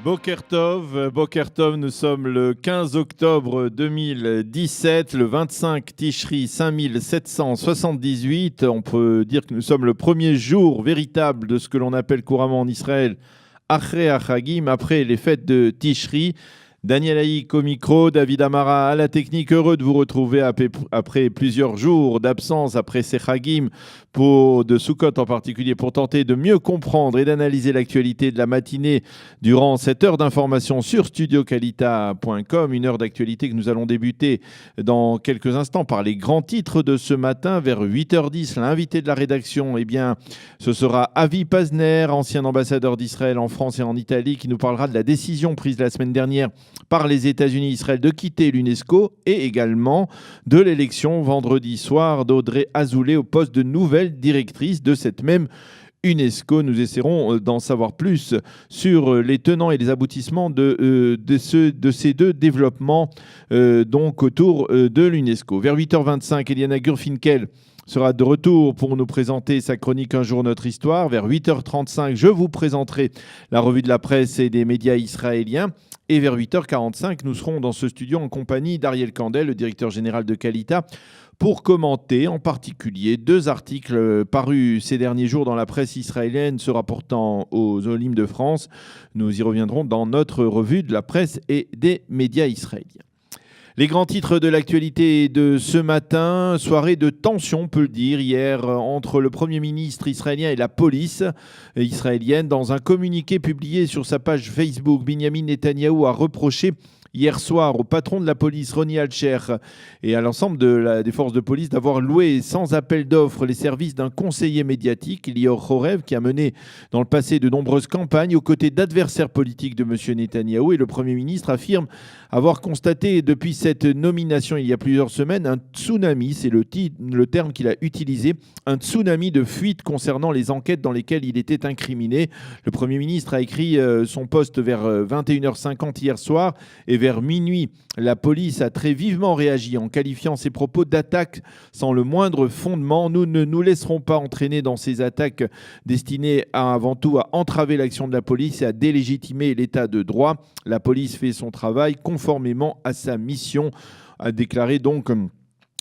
Boker Tov, nous sommes le 15 octobre 2017, le 25 Tishri 5778. On peut dire que nous sommes le premier jour véritable de ce que l'on appelle couramment en Israël Achrei Achagim, après les fêtes de Tishri. Daniel Haïk au micro, David Amara à la technique. Heureux de vous retrouver après plusieurs jours d'absence, après ces Chagim de Sukkot en particulier, pour tenter de mieux comprendre et d'analyser l'actualité de la matinée durant cette heure d'information sur studiokalita.com. Une heure d'actualité que nous allons débuter dans quelques instants par les grands titres de ce matin vers 8h10. L'invité de la rédaction, ce sera Avi Pazner, ancien ambassadeur d'Israël en France et en Italie, qui nous parlera de la décision prise la semaine dernière par les États-Unis et Israël de quitter l'UNESCO, et également de l'élection vendredi soir d'Audrey Azoulay au poste de nouvelle directrice de cette même UNESCO. Nous essaierons d'en savoir plus sur les tenants et les aboutissements de ces deux développements donc autour de l'UNESCO. Vers 8h25, Eliana Gurfinkel sera de retour pour nous présenter sa chronique Un jour notre histoire. Vers 8h35, je vous présenterai la revue de la presse et des médias israéliens. Et vers 8h45, nous serons dans ce studio en compagnie d'Ariel Kandel, le directeur général de Kalita, pour commenter en particulier deux articles parus ces derniers jours dans la presse israélienne se rapportant aux Olympiques de France. Nous y reviendrons dans notre revue de la presse et des médias israéliens. Les grands titres de l'actualité de ce matin, soirée de tension, on peut le dire, hier entre le Premier ministre israélien et la police israélienne. Dans un communiqué publié sur sa page Facebook, Binyamin Netanyahou a reproché hier soir au patron de la police, Roni Alcher, et à l'ensemble des forces de police d'avoir loué sans appel d'offres les services d'un conseiller médiatique, Lior Chorev, qui a mené dans le passé de nombreuses campagnes aux côtés d'adversaires politiques de M. Netanyahou. Et le Premier ministre affirme avoir constaté depuis cette nomination il y a plusieurs semaines un tsunami, c'est le terme qu'il a utilisé, un tsunami de fuites concernant les enquêtes dans lesquelles il était incriminé. Le Premier ministre a écrit son post vers 21h50 hier soir, et vers minuit, la police a très vivement réagi en qualifiant ces propos d'attaques sans le moindre fondement. Nous ne nous laisserons pas entraîner dans ces attaques destinées avant tout à entraver l'action de la police et à délégitimer l'état de droit. La police fait son travail conformément à sa mission, a déclaré donc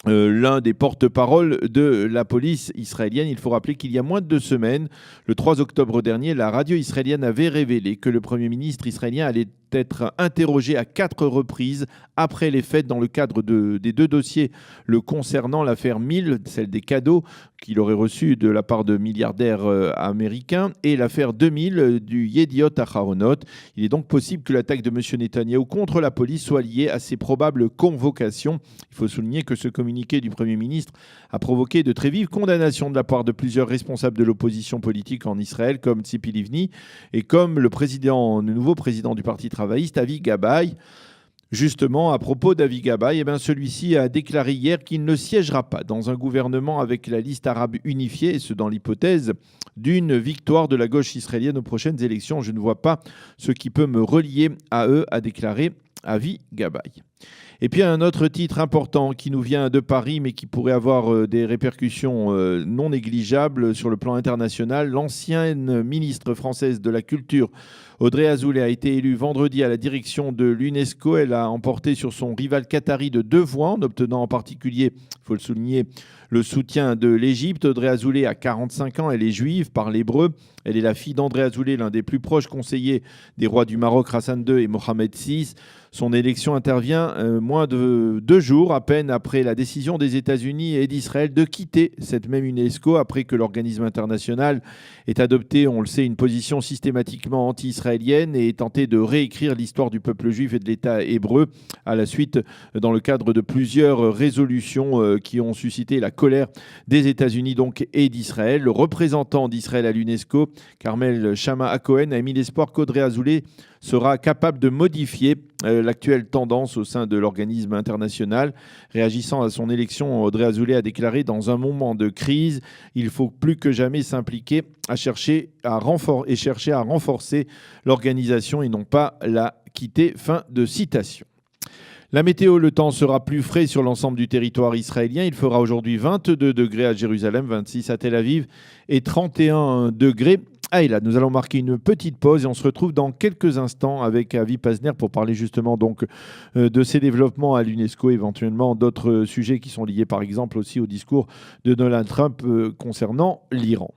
l'un des porte-paroles de la police israélienne. Il faut rappeler qu'il y a moins de 2 semaines, le 3 octobre dernier, la radio israélienne avait révélé que le Premier ministre israélien allait être interrogé à 4 reprises après les fêtes dans le cadre des 2 dossiers le concernant, l'affaire Mill, celle des cadeaux qu'il aurait reçus de la part de milliardaires américains, et l'affaire 2000 du Yediot Aharonot. Il est donc possible que l'attaque de M. Netanyahou contre la police soit liée à ces probables convocations. Il faut souligner que ce communiqué du Premier ministre a provoqué de très vives condamnations de la part de plusieurs responsables de l'opposition politique en Israël, comme Tzipi Livni et comme le nouveau président du Parti travailliste, Avi Gabay. Justement, à propos d'Avi Gabay, celui-ci a déclaré hier qu'il ne siégera pas dans un gouvernement avec la liste arabe unifiée, et ce dans l'hypothèse d'une victoire de la gauche israélienne aux prochaines élections. Je ne vois pas ce qui peut me relier à eux, a déclaré Avi Gabay. Et puis un autre titre important qui nous vient de Paris, mais qui pourrait avoir des répercussions non négligeables sur le plan international. L'ancienne ministre française de la Culture, Audrey Azoulay, a été élue vendredi à la direction de l'UNESCO. Elle a emporté sur son rival qatari de 2 voix, en obtenant en particulier, il faut le souligner, le soutien de l'Égypte. Audrey Azoulay a 45 ans, elle est juive, parle hébreu. Elle est la fille d'André Azoulay, l'un des plus proches conseillers des rois du Maroc, Hassan II et Mohamed VI. Son élection intervient moins de 2 jours à peine après la décision des États-Unis et d'Israël de quitter cette même UNESCO, après que l'organisme international ait adopté, on le sait, une position systématiquement anti-israélienne et ait tenté de réécrire l'histoire du peuple juif et de l'État hébreu à la suite, dans le cadre de plusieurs résolutions qui ont suscité la colère des États-Unis donc et d'Israël. Le représentant d'Israël à l'UNESCO, Carmel Chama-Cohen, a émis l'espoir qu'Audrey Azoulay sera capable de modifier l'actuelle tendance au sein de l'organisme international. Réagissant à son élection, Audrey Azoulay a déclaré: dans un moment de crise, il faut plus que jamais s'impliquer chercher à renforcer l'organisation et non pas la quitter. Fin de citation. La météo, le temps sera plus frais sur l'ensemble du territoire israélien. Il fera aujourd'hui 22 degrés à Jérusalem, 26 à Tel Aviv et 31 degrés Allez, là, nous allons marquer une petite pause et on se retrouve dans quelques instants avec Avi Pazner pour parler justement donc de ces développements à l'UNESCO, éventuellement d'autres sujets qui sont liés par exemple aussi au discours de Donald Trump concernant l'Iran.